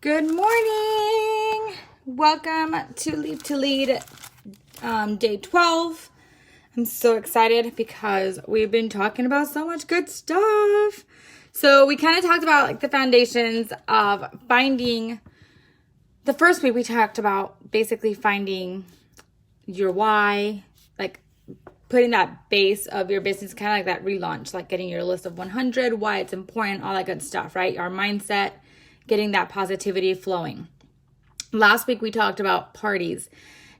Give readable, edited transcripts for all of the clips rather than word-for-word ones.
Good morning. Welcome to Leap to Lead day 12. I'm so excited because we've been talking about so much good stuff. So we kind of talked about like the foundations of finding. The first week we talked about basically finding your why, like putting that base of your business, kind of like that relaunch, like getting your list of 100, why it's important, all that good stuff, right? Our mindset, getting that positivity flowing. Last week we talked about parties.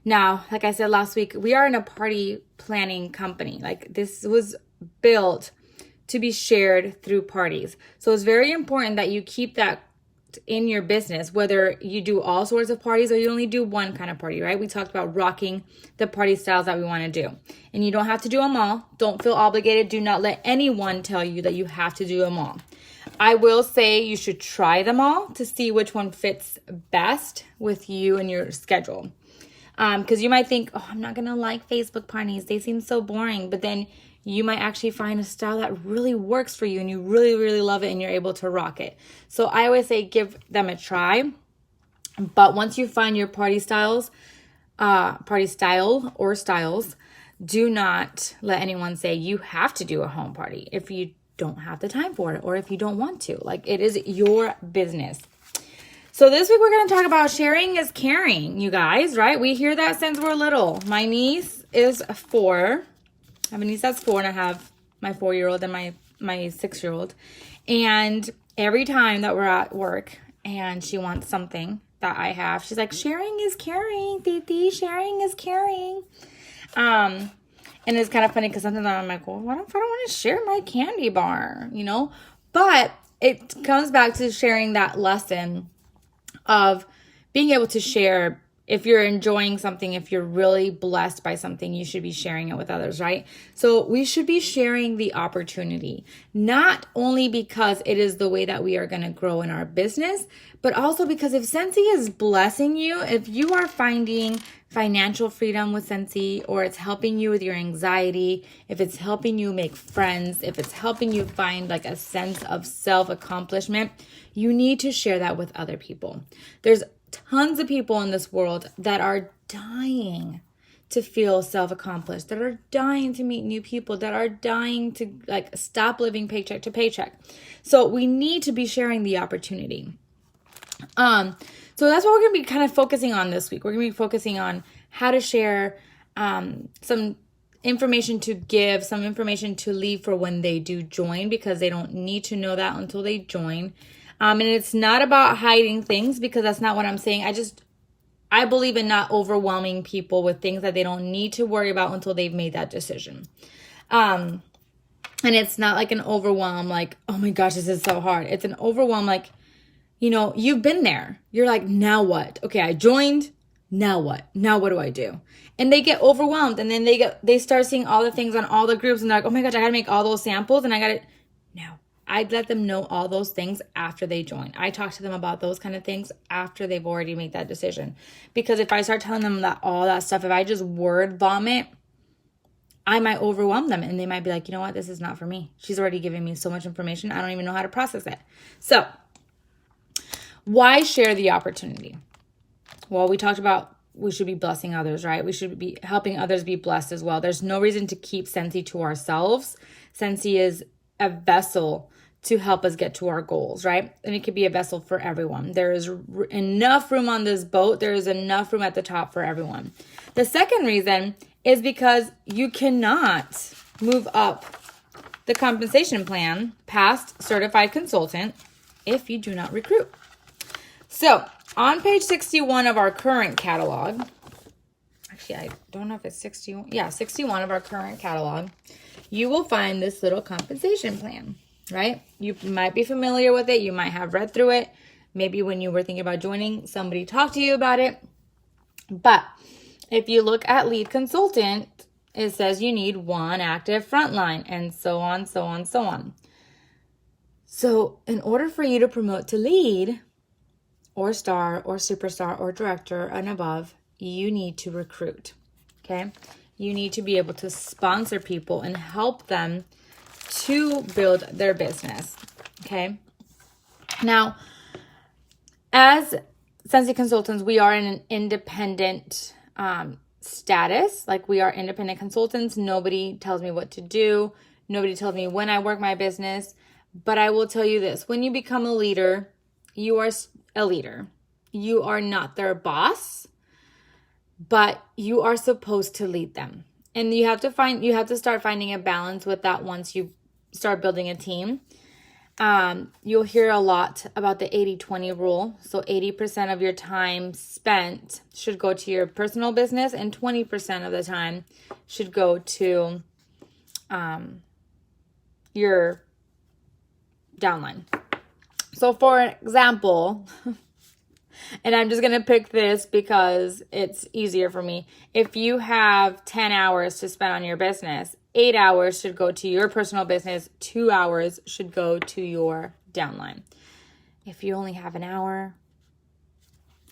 Now, like I said last week, we are in a party planning company. Like this was built to be shared through parties. So it's very important that you keep that in your business, whether you do all sorts of parties or you only do one kind of party, right? We talked about rocking the party styles that we want to do. And you don't have to do them all. Don't feel obligated. Do not let anyone tell you that you have to do them all. I will say you should try them all to see which one fits best with you and your schedule. Because you might think, oh, I'm not going to like Facebook parties. They seem so boring. But then you might actually find a style that really works for you and you really, really love it and you're able to rock it. So I always say give them a try. But once you find your party style or styles, do not let anyone say you have to do a home party if you don't have the time for it or if you don't want to. Like, it is your business. So this week we're going to talk about sharing is caring, you guys, right? We hear that since we're little. My niece is 4. I have a niece that's 4 and I have my 4-year-old and my 6-year-old. And every time that we're at work and she wants something that I have, she's like, sharing is caring, Titi, sharing is caring. And it's kind of funny because sometimes I'm like, well, what if I don't want to share my candy bar, you know? But it comes back to sharing that lesson of being able to share. If you're enjoying something, if you're really blessed by something, you should be sharing it with others, right? So we should be sharing the opportunity, not only because it is the way that we are going to grow in our business, but also because if Scentsy is blessing you, if you are finding financial freedom with Scentsy, or it's helping you with your anxiety, if it's helping you make friends, if it's helping you find like a sense of self-accomplishment, you need to share that with other people. There's tons of people in this world that are dying to feel self-accomplished, that are dying to meet new people, that are dying to like stop living paycheck to paycheck. So we need to be sharing the opportunity. So that's what we're going to be kind of focusing on this week. We're going to be focusing on how to share some information to give, some information to leave for when they do join, because they don't need to know that until they join. And it's not about hiding things, because that's not what I'm saying. I believe in not overwhelming people with things that they don't need to worry about until they've made that decision. And it's not like an overwhelm, like, oh my gosh, this is so hard. It's an overwhelm, like, you know, you've been there. You're like, now what? Okay, I joined. Now what? Now what do I do? And they get overwhelmed, and then they start seeing all the things on all the groups, and they're like, oh my gosh, I got to make all those samples, and I got to. No. I'd let them know all those things after they join. I talk to them about those kind of things after they've already made that decision. Because if I start telling them that all that stuff, if I just word vomit, I might overwhelm them. And they might be like, you know what? This is not for me. She's already giving me so much information. I don't even know how to process it. So why share the opportunity? Well, we talked about we should be blessing others, right? We should be helping others be blessed as well. There's no reason to keep Scentsy to ourselves. Scentsy is a vessel to help us get to our goals, right? And it could be a vessel for everyone. There is enough room on this boat. There is enough room at the top for everyone. The second reason is because you cannot move up the compensation plan past certified consultant if you do not recruit. So on page 61 of our current catalog, actually, I don't know if it's 61. Yeah, 61 of our current catalog, you will find this little compensation plan. Right? You might be familiar with it. You might have read through it. Maybe when you were thinking about joining, somebody talked to you about it. But if you look at lead consultant, it says you need 1 active frontline, and so on, so on, so on. So in order for you to promote to lead or star or superstar or director and above, you need to recruit. Okay? You need to be able to sponsor people and help them to build their business. Okay. Now, As Scentsy consultants, we are in an independent status. Like, we are independent consultants. Nobody tells me what to do. Nobody tells me when I work my business. But I will tell you this. When you become a leader, you are a leader. You are not their boss, but you are supposed to lead them. And you have to start finding a balance with that once you start building a team. You'll hear a lot about the 80-20 rule. So 80% of your time spent should go to your personal business, and 20% of the time should go to your downline. So for example, and I'm just going to pick this because it's easier for me. If you have 10 hours to spend on your business, 8 hours should go to your personal business. 2 hours should go to your downline. If you only have an hour,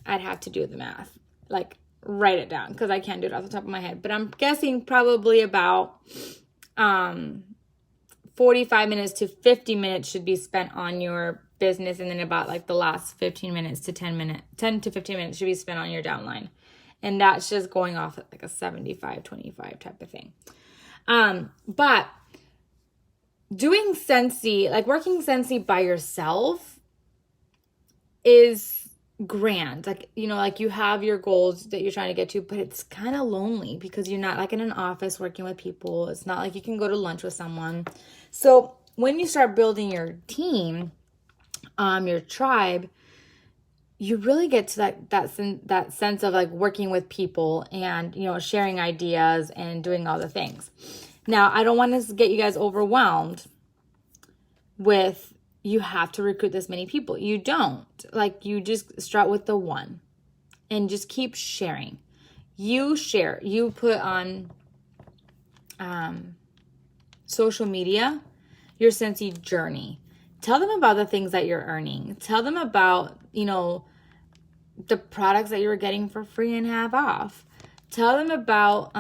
I'd have to do the math. Like, write it down because I can't do it off the top of my head. But I'm guessing probably about 45 minutes to 50 minutes should be spent on your business, and then about like the last 10 to 15 minutes should be spent on your downline. And that's just going off at like a 75-25 type of thing. But doing Scentsy, like working Scentsy by yourself is grand. Like, you know, like you have your goals that you're trying to get to, but it's kind of lonely because you're not like in an office working with people. It's not like you can go to lunch with someone. So when you start building your team, your tribe, you really get to that sense of like working with people and, you know, sharing ideas and doing all the things. Now, I don't want to get you guys overwhelmed with you have to recruit this many people. You don't. Like, you just start with the one and just keep sharing. You share. You put on social media your Scentsy journey. Tell them about the things that you're earning. Tell them about, you know, the products that you're getting for free and half off. Tell them about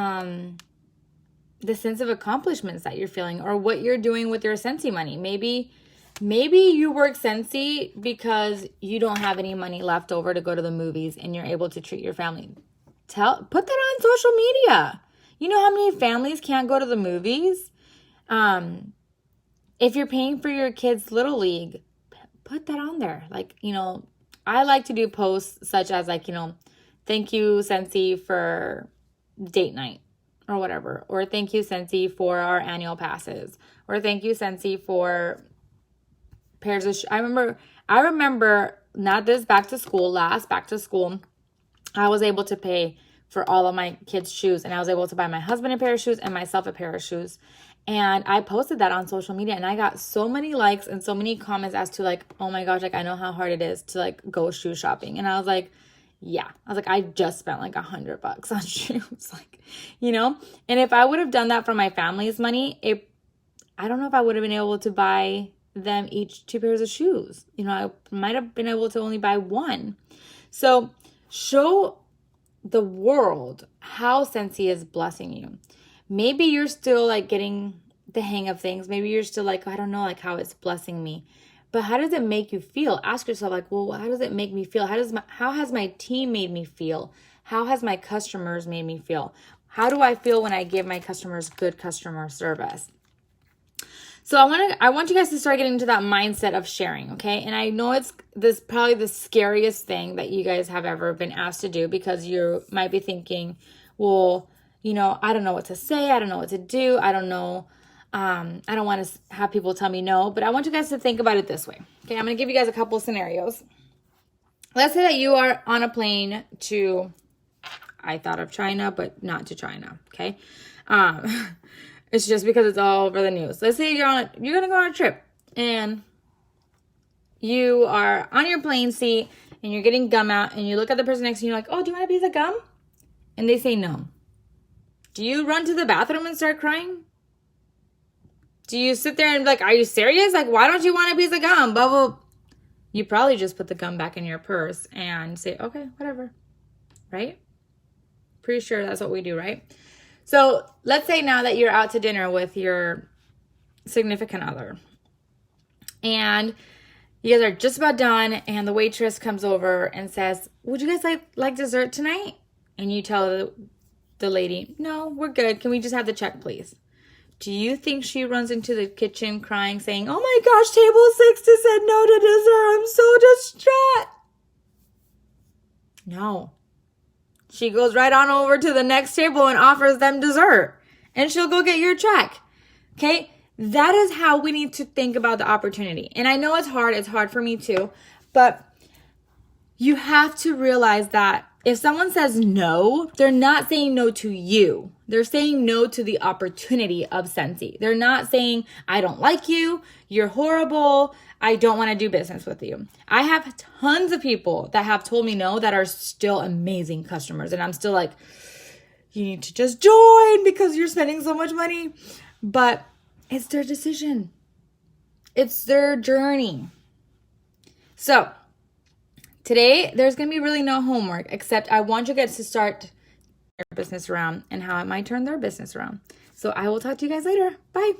the sense of accomplishments that you're feeling or what you're doing with your Scentsy money. Maybe you work Scentsy because you don't have any money left over to go to the movies and you're able to treat your family. Put that on social media. You know how many families can't go to the movies? If you're paying for your kids' Little League, put that on there. Like, you know, I like to do posts such as like, you know, thank you, Scentsy, for date night or whatever. Or thank you, Scentsy, for our annual passes. Or thank you, Scentsy, for pairs of I remember not this last back to school, I was able to pay for all of my kids' shoes. And I was able to buy my husband a pair of shoes and myself a pair of shoes. And I posted that on social media and I got so many likes and so many comments as to like, oh my gosh, like I know how hard it is to like go shoe shopping. And I was like, yeah, I just spent like $100 on shoes, like, you know? And if I would have done that for my family's money, I don't know if I would have been able to buy them each 2 pairs of shoes. You know, I might have been able to only buy one. So show the world how Scentsy is blessing you. Maybe you're still like getting the hang of things. Maybe you're still like, I don't know, like how it's blessing me. But how does it make you feel? Ask yourself like, well, how does it make me feel? How has my team made me feel? How has my customers made me feel? How do I feel when I give my customers good customer service? So I want you guys to start getting into that mindset of sharing, okay? And I know it's probably the scariest thing that you guys have ever been asked to do because you might be thinking, well, you know, I don't know what to say. I don't know what to do. I don't know. I don't want to have people tell me no, but I want you guys to think about it this way. Okay, I'm going to give you guys a couple of scenarios. Let's say that you are on a plane to, I thought of China, but not to China, okay? It's just because it's all over the news. Let's say you're going to go on a trip and you are on your plane seat and you're getting gum out and you look at the person next to you and you're like, oh, do you want a piece of gum? And they say no. Do you run to the bathroom and start crying? Do you sit there and be like, are you serious? Like, why don't you want a piece of gum? Bubble. You probably just put the gum back in your purse and say, okay, whatever. Right? Pretty sure that's what we do, right? So let's say now that you're out to dinner with your significant other and You guys are just about done, and the waitress comes over and says, would you guys like dessert tonight? And you tell the lady, no, we're good. Can we just have the check, please? Do you think she runs into the kitchen crying, saying, oh my gosh, table 60 said no to dessert. I'm so distraught. No. She goes right on over to the next table and offers them dessert. And she'll go get your check. Okay? That is how we need to think about the opportunity. And I know it's hard. It's hard for me too. But you have to realize that if someone says no, they're not saying no to you. They're saying no to the opportunity of Scentsy. They're not saying, I don't like you, you're horrible, I don't want to do business with you. I have tons of people that have told me no that are still amazing customers. And I'm still like, you need to just join because you're spending so much money. But it's their decision. It's their journey. So today, there's going to be really no homework, except I want you guys to start their business around and how it might turn their business around. So I will talk to you guys later. Bye.